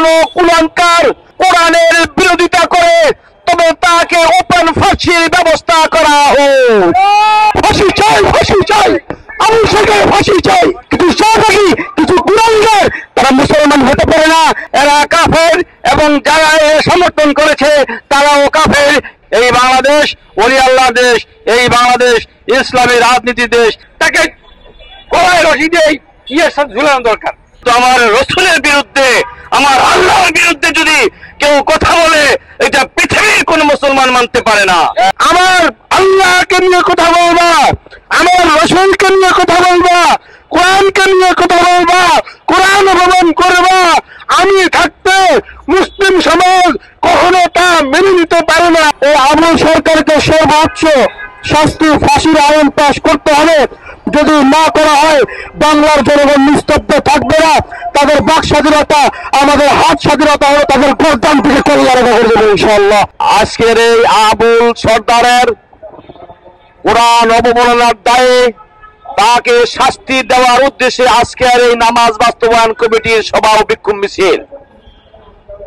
কোনো কুলাঙ্কার কোরআনের বিরোধিতা করে তবে তাকে ওপেন ফাঁসির ব্যবস্থা করা হোক। ফাঁসি চাই, ফাঁসি চাই, আবু সাইদের ফাঁসি চাই। কিছু সহযোগী, কিছু কুলাঙ্গার, তারা মুসলমান হতে পারে না, এরা কাফের, এবং যারা সমর্থন করেছে তারাও কাফের। এই বাংলাদেশ ওলি আল্লাহ দেশ, এই বাংলাদেশ ইসলামী রাজনীতি দেশ, তাকে গলায় রশি দিয়ে ঝুলানো দরকার। তো আমার রসুলের বিরুদ্ধে, আমার আল্লাহর বিরুদ্ধে যদি কেউ কথা বলে, এটা পৃথিবীর কোন মুসলমান মানতে পারে না। আমার আল্লাহকে নিয়ে কথা বলবা, আমার রসুলকে নিয়ে কথা বলবা, কোরআনকে নিয়ে কথা বলবা, কোরআন অবলম্বন করবা, আমি থাকতে মুসলিম সমাজ কখনো তা মেনে নিতে পারে না। এই আবু সরকারকে সর্বোচ্চ শাস্তি, ফাঁসির আইন পাশ করতে হবে। যদি না করা হয় বাংলার জনগণ নিস্তব্ধ থাকবে না। তাদের বাক স্বাধীনতা, আমাদের হাত স্বাধীনতা হলো তাদের গর্দান থেকে কল্যাণ হয়ে যাবে ইনশাআল্লাহ। আজকের এই আবুল সরদারের কোরআন অবমাননার দায়ে তাকে শাস্তি দেওয়ার উদ্দেশ্যে আজকের এই নামাজ বাস্তবায়ন কমিটির সভা ও বিক্ষোভ মিছিল।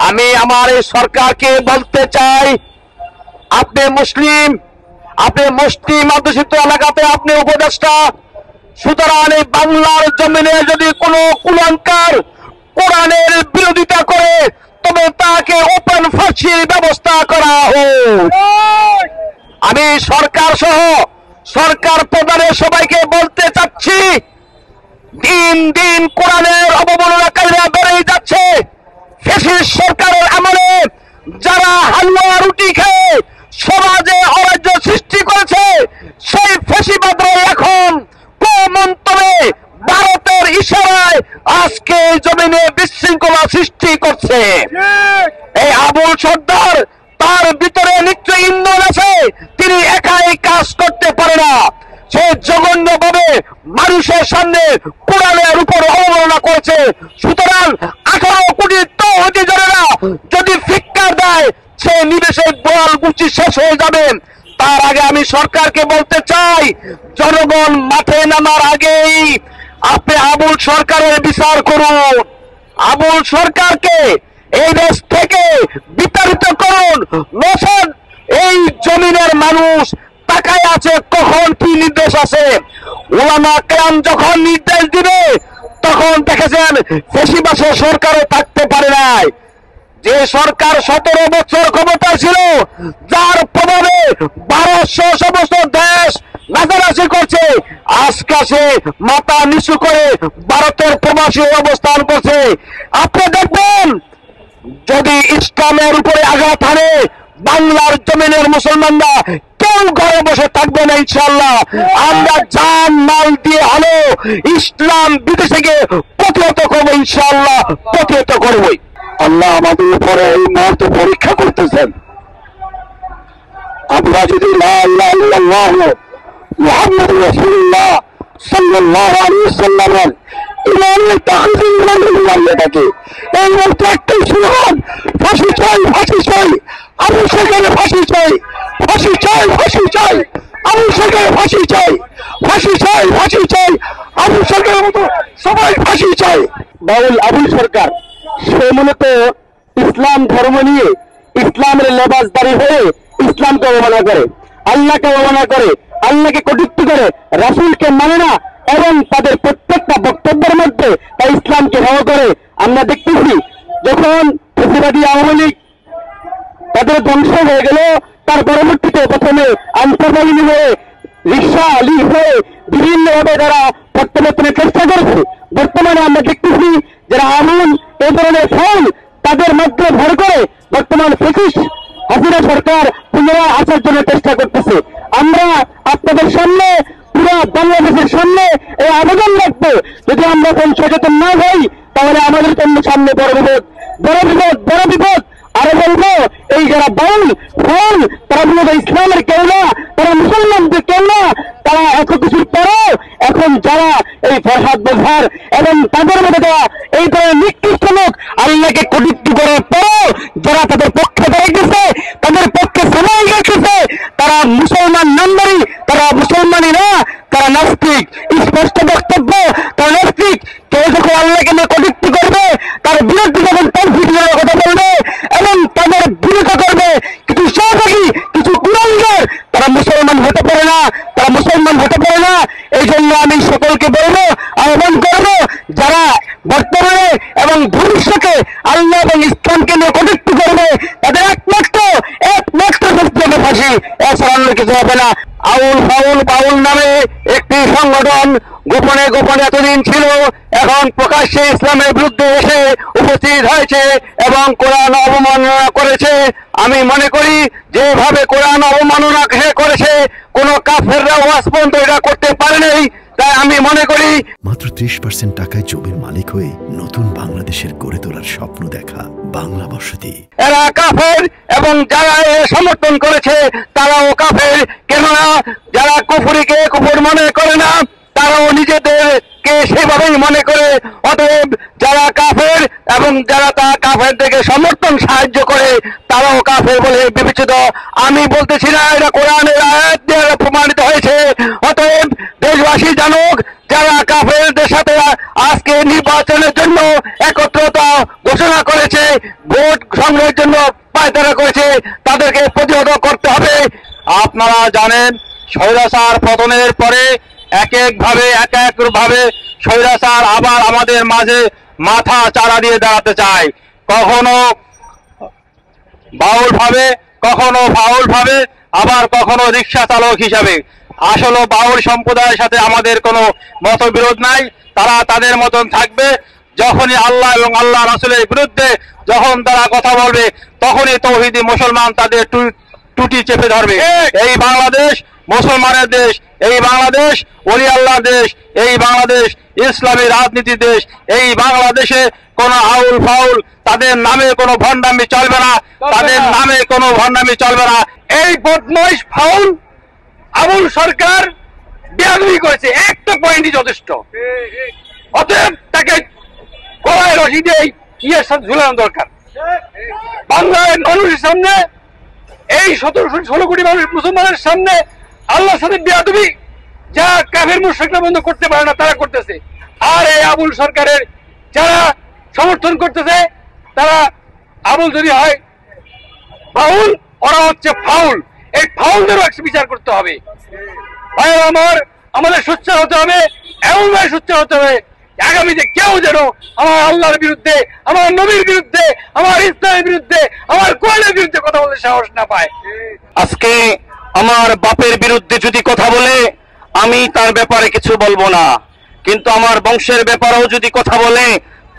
আমি আমার এই সরকারকে বলতে চাই, আপনি মুসলিম, আপনি মুসলিম অধ্যুষিত এলাকাতে আপনি উপদেষ্টা, সুতরাং এই বাংলার জমিনে যদি কোনো কুলাঙ্কার কোরআনের বিরোধিতা করে তবে তাকে ওপেন ফাঁসির ব্যবস্থা করা হোক। আমি সরকার সহ সরকার প্রধানের সবাইকে বলতে চাচ্ছি, দিন দিন কোরআনের অবমাননাকারীরা বেড়েই যাচ্ছে। ফ্যাসিস্ট সরকারের আমলে যারা হালুয়া রুটি খেয়ে সমাজে অরাজ্য সৃষ্টি করেছে, সেই ফ্যাসিবাদরা এখন কুমন্তরে ভারতের ইশারায় আজকে জমিনে বিশৃঙ্খলা সৃষ্টি করছে। এই আবুল সরদার, তার ভিতরে নিশ্চয় ইন্ধন আছে, তিনি একাই কাজ করতে পারে না। সে জঘন্যভাবে মানুষের সামনে কোরআনের উপর অবমাননা করেছে। সুতরাং 18 কোটি তৌহিদি জনেরা যদি ফিক্কার দেয়, সে নিমেষে বল গুচি শেষ হয়ে যাবে। তার আগে আমি সরকারকে বলতে চাই, জনগণ মাঠে নামার আগেই আপনি আবুল সরকারের বিচার করুন। আবুল সরকারকে এই দেশ থেকে বিতাড়িত করুন। নচেৎ এই জমিনের মানুষ তাকায় আছে কখন কি নির্দেশ আছে। ওলামা কেরাম যখন নির্দেশ দিবে তখন দেখেছেন ফ্যাসিবাদের সরকারও থাকতে পারে নাই। যে সরকার 17 বছর ক্ষমতা ছিল, যার প্রভাবে 1200 সমস্ত দেশ নাচানাচি করছে, আজকে সে মাথা নিচু করে ভারতের প্রবাসী অবস্থান করছে। আপনি দেখবেন যদি ইসলামের উপরে আঘাত হানে, বাংলার জমিনের মুসলমানরা কেউ ঘরে বসে থাকবে না ইনশাআল্লাহ। আমরা জান মাল দিয়ে হলো ইসলাম বিদেশে গিয়ে প্রতিহত করবো ইনশাআল্লাহ, প্রতিহত করবই। আল্লাহ আমাদের উপরে এই মুহূর্তে পরীক্ষা করতেছেন। আমরা যদি লা ইলাহা ইল্লাল্লাহ মুহাম্মাদুর রাসূলুল্লাহ সাল্লাল্লাহু আলাইহি ওয়াসাল্লামের ইমানের তাকদীর মানলে থাকে, এই মুহূর্তে একটাই স্লোগান, ফাঁসি চাই, ফাঁসি চাই, আবু সাইদের ফাঁসি চাই, ফাঁসি চাই, ফাঁসি চাই, আবু সাইদের ফাঁসি চাই, ফাঁসি চাই, ফাঁসি চাই, আবু সাইদের মতো সবাই ফাঁসি চাই। বাউল আবুল সরকার সে মূলত ইসলাম ধর্ম নিয়ে ইসলামের লেবাসদারি হয়ে ইসলামকে অবমাননা করে, আল্লাহকে অবমাননা করে, আল্লাহকে কটূক্তি করে, রাসূলকে মানে না, এবং তাদের প্রত্যেকটা বক্তব্যের মধ্যে তা ইসলামকে হেয় করে। আমরা দেখতেছি যখন ফ্যাসিবাদী আওয়ামী লীগ তাদের ধ্বংস হয়ে গেল, তার পরবর্তীতে প্রথমে আন্তর্বাহিনী হয়ে রিক্সা লীগ হয়ে বিভিন্নভাবে তারা প্রত্যাবর্তনের চেষ্টা করেছে। বর্তমানে আমরা দেখতেছি যারা আমুন এই ধরনের ফল তাদের মধ্যে ভর করে বর্তমান ফ্যাসিস্ট হাসিনা সরকার পুনরায় আসার জন্য চেষ্টা করতেছে। আমরা আপনাদের সামনে, পুরো বাংলাদেশের সামনে এই আবেদন রাখবো, যদি আমরা কোন সচেতন না হই তাহলে আমাদের জন্য সামনে বড় বিপদ, বড় বিপদ, বড় বিপদ। আরো বলবো, এই যারা বাউল ফল তারা মূলত ইসলামের কেউ না, তারা মুসলমানদের কেউ না। তারা এত কিছুর পরেও এখন যারা এই ফরহাদ বজহার এবং তাদের মধ্যে যারা এই ধরনের নিকৃষ্ট লোক আল্লাহকে কটূক্তি করার পরও যারা তাদের পক্ষে দাঁড়িয়েছে, তাদের পক্ষে সময় রেখেছে, তারা মুসলমান নামদারি, তারা মুসলমানই না, তারা নাস্তিক। স্পষ্ট বক্তব্য, তারা নাস্তিক। কেউ যখন আল্লাহকে নিয়ে কটূক্তি করবে, তার বিরুদ্ধে যখন তৌহিদ আল্লাহ এবং ইসলামকে নিয়ে কটূক্তি করবে, তাদের একমাত্র শাস্তি হবে ফাঁসি, এছাড়া অন্য কিছু হবে না। আউল ফাউল বাউল নামে একটি সংগঠন গোপনে গোপনে এতদিন ছিল, এখন প্রকাশ্যে ইসলামের বিরুদ্ধে এসে উপস্থিত হয়েছে এবং কোরআন অবমাননা করেছে। আমি মনে করি যেভাবে কোরআন অবমাননা করেছে কোন কাফেররাও আজ পর্যন্ত এটা করতে পারে নাই। তাই আমি মনে করি মাত্র 30% টাকায় জমির মালিক হয়ে নতুন বাংলাদেশের গড়ে তোলার স্বপ্ন দেখা বাংলা বসতি। এরা কাফের এবং যারা সমর্থন করেছে তারাও কাফের, কেননা যারা কুফরিকে কুফর মনে করে না তারাও নিজেদেরকে সেভাবেই মনে করে। অতএব যারা কাফের এবং যারা তা কাফেরদেরকে সমর্থন সাহায্য করে তারাও কাফের বলে বিবেচিত। আমি বলতেছি না, এটা কোরআনের আয়াত দ্বারা প্রমাণিত হয়েছে। অতএব দেশবাসী জানুক, যারা কাফেরদের সাথে আজকে নির্বাচনের জন্য একত্রতা ঘোষণা করেছে, ভোট সংগ্রহের জন্য পায়তারা করেছে, তাদেরকে প্রতিহত করতে হবে। আপনারা জানেন স্বৈরাচার পতনের পরে এক এক ভাবে স্বৈরাচার আবার আমাদের মাঝে মাথা চারা দিয়ে দাঁড়াতে চায়, কখনো বাউল ভাবে, কখনো ফাউল ভাবে, আবার কখনো রিক্সা চালক হিসাবে। আসলে বাউল সম্প্রদায়ের সাথে আমাদের কোনো মতবিরোধ নাই, তারা তাদের মতন থাকবে। যখনই আল্লাহ এবং আল্লাহ রাসূলের বিরুদ্ধে যখন তারা কথা বলবে তখনই তৌহিদি মুসলমান তাদের টুটি চেপে ধরবে। এই বাংলাদেশ মুসলমানের দেশ, এই বাংলাদেশ ওলি আল্লাহর দেশ, এই বাংলাদেশ ইসলামী রাজনীতির দেশ। এই বাংলাদেশে কোন আউল ফাউল তাদের নামে কোনো ভণ্ডামি চলবে না, তাদের নামে কোনো ভণ্ডামি চলবে না। এই বদমাইশ ফাউল আবুল সরকার বেয়াদবি করেছে, একটা পয়েন্টই যথেষ্ট। অতএব তাকে গলায় রশি দিয়ে ইয়ের সাথে ঝুলানো দরকার। বাংলার মানুষের সামনে, এই 17-16 কোটি মানুষ মুসলমানের সামনে আল্লাহর সাথে বেয়াদবি যা কাফের মুশরিকরা বন্ধ করতে পারে না তারা করতেছে। আর এই আবুল সরকারের যারা সমর্থন করতেছে তারা আবুল যদি হয় বাউল, ওরা হচ্ছে ফাউল। এই ফাউলদেরও বিচার করতে হবে। ভাই আমার, আমাদের সোচ্চার হতে হবে, এমনভাবে সোচ্চার হতে হবে আগামীতে কেউ যেন আমার আল্লাহর বিরুদ্ধে, আমার নবীর বিরুদ্ধে, আমার ইসলামের বিরুদ্ধে, আমার কোরআনের বিরুদ্ধে কথা বলতে সাহস না পায়। আজকে আমার বাপের বিরুদ্ধে যদি কথা বলে আমি তার ব্যাপারে কিছু বলবো না, কিন্তু আমার বংশের ব্যাপারেও যদি কথা বলে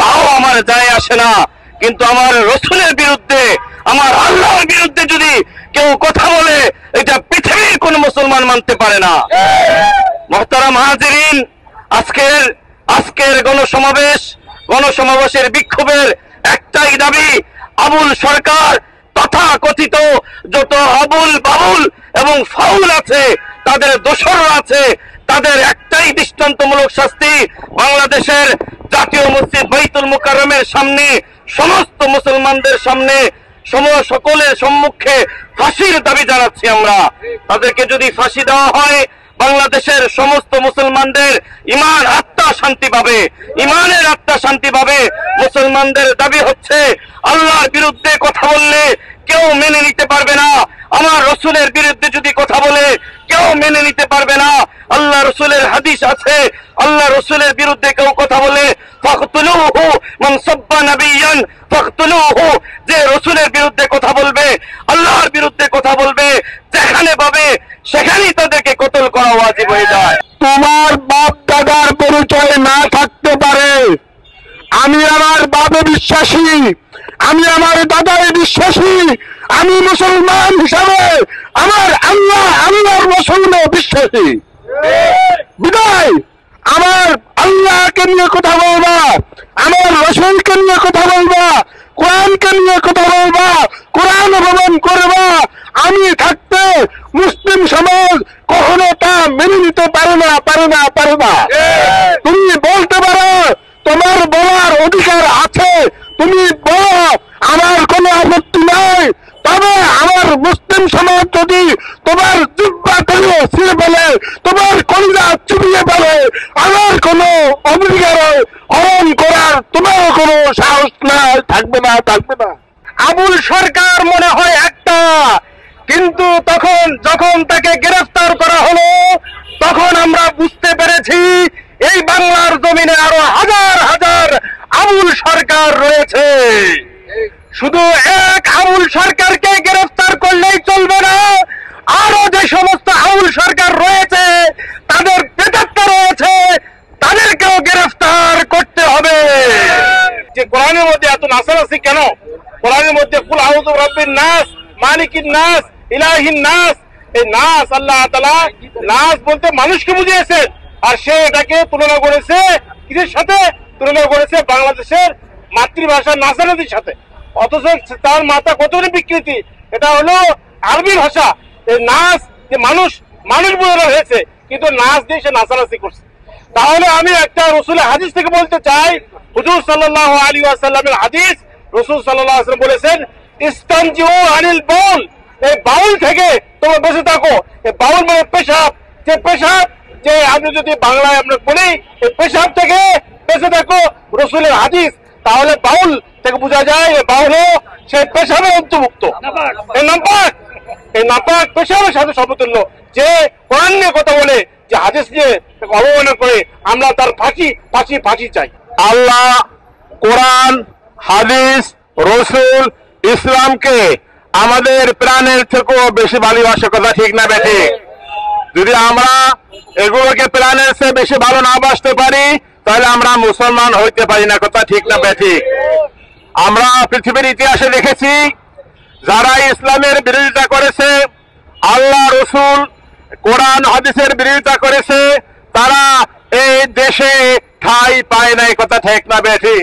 তাও আমার যায় আসে না। কিন্তু আমার রসুলের বিরুদ্ধে, আমার আল্লাহর বিরুদ্ধে যদি কেউ কথা বলে এটা পৃথিবীর কোন মুসলমান মানতে পারে না। মুহতারাম হাজিরিন, আজকের গণসমাবেশের বিক্ষোভের একটাই দাবি, আবুল সরকার তথা কথিত যত আবুল বাবুল এবং ফাউল আছে, তাদের দোসররা আছে, তাদের একটাই দৃষ্টান্তমূলক শাস্তি বাংলাদেশের জাতীয় মসজিদ বাইতুল মুকাররমের সামনে, সমস্ত মুসলমানদের সামনে, সকলের সম্মুখে ফাঁসির দাবি জানাচ্ছি আমরা। তাদেরকে যদি ফাঁসি দেওয়া হয় বাংলাদেশের সমস্ত মুসলমানদের ইমান আত্মা শান্তি পাবে, ইমানের আত্মা শান্তি পাবে। মুসলমানদের দাবি হচ্ছে আল্লাহর বিরুদ্ধে কথা বললে কেউ মেনে নিতে পারবে না, আমার রসুলের বিরুদ্ধে যদি কথা বলে কেউ মেনে নিতে পারবে না। আল্লাহ রসুলের হাদিস আছে, আল্লাহ রসুলের বিরুদ্ধে কেউ কথা বলে ফাকতুলুহু মান সাব্বা নাবিয়ান ফাকতুলুহু, যে রসুলের বিরুদ্ধে কথা বলবে, আল্লাহর বিরুদ্ধে কথা বলবে, যেখানে পাবে সেখানেই তাদেরকে কতল করা ওয়াজিব হয়ে যায়। তোমার বাপ দাদার পরিচয় না থাকতে পারে, আমি আমার বাপে বিশ্বাসী, আমি আমার দাদায় বিশ্বাসী, আমি মুসলমান হিসাবে আমার আল্লাহর রসুলে বিশ্বাসী। বিদায় আমার আল্লাহকে নিয়ে কথা বলবা, আমার রসুলকে নিয়ে কথা বলবা, কোরআনকে নিয়ে কথা বলবা, কোরআন অবলম্বন করবা। আমি থাকতে মুসলিম সমাজ কখনো তা মেনে নিতে পারে না। তুমি বলতে পারো, তোমার বলার অধিকার আছে, তুমি বলো, আমার কোনো আপত্তি নাই। তবে আমার মুসলিম সমাজ যদি তোমার জিহ্বা টেনে ছিঁড়ে ফেলে, তোমার কলিজা চুপিয়ে ফেলে, আমার কোনো অধিকার হরণ করার তোমার কোনো সাহস নাই, থাকবে না। আবুল সরকার মনে হয় একটা, কিন্তু যখন তাকে গ্রেফতার করা হলো তখন আমরা বুঝতে পেরেছি এই বাংলার জমিনে আরো হাজার হাজার আবুল সরকার রয়েছে। শুধু এক আবুল সরকারকে গ্রেফতার করলেই চলবে না, আরো যে সমস্ত আবুল সরকার রয়েছে, তাদের প্রেতাত্মা রয়েছে, তাদেরকেও গ্রেফতার করতে হবে। যে কোরআনের মধ্যে এত নাসানাসি কেন? কোরআনের মধ্যে কুল আউযু বিরাব্বিন নাস, মালিকিন নাস, ইলাহিন নাস, এই নাস আল্লাহ তাআলা নাস বলতে মানুষকে বুঝিয়েছে, আর সে এটাকে তুলনা করেছে কিসের সাথে? তুলনা করেছে বাংলাদেশের মাতৃভাষা নাসানাসির সাথে। অথচ তার মাথা কতটা বিকৃতি! এটা হলো আরবি ভাষা। এই নাস যে মানুষ মানুষ বোঝানো হয়েছে, কিন্তু নাচ দিয়ে সে নাচানাচি করছে। তাহলে আমি একটা রসুলের হাদিস থেকে বলতে চাই, হুজুর সাল্লাল্লাহু আলাইহি ওয়াসাল্লামের হাদিস, রসুল সাল্লাল্লাহু আলাইহি ওয়াসাল্লাম বলেছেন, ইস্তানজিউ আনিল বাউল, এই বাউল থেকে তোমরা বেঁচে থাকো। এই বাউল মানে পেশাব, যে পেশাব, যে আমি যদি বাংলায় আমরা বলি এই পেশাব থেকে বেঁচে থাকো, রসুলের হাদিস। তাহলে বাউল থেকে বোঝা যায় এই বাউল সে পেশাবের অন্তর্ভুক্ত। এই নাপাক পেশাবের সাথে সমতুল্য, যে কোরআন নিয়ে কথা বলে, যে হাদিস নিয়ে অবমাননা করে, আমরা তার ফাঁসি চাই। আল্লাহ কোরআন, হাদিস, রসুল, ইসলামকে আমাদের প্রাণের থেকেও বেশি ভালোবাসার কথা ঠিক না বেঠি? যদি আমরা এগুলোকে প্রাণের চেয়ে বেশি ভালো না বাসতে পারি, তাহলে আমরা মুসলমান হইতে পারি না। কথা ঠিক না বেঠি? আমরা পৃথিবীর ইতিহাসে দেখেছি, যারা ইসলামের বিরোধিতা করেছে, আল্লাহ রসুল কোরআন হাদিসের বিরোধিতা করেছে, তারা এই দেশে ঠাঁই পায় নাই। কথা ঠিক না বেঠি?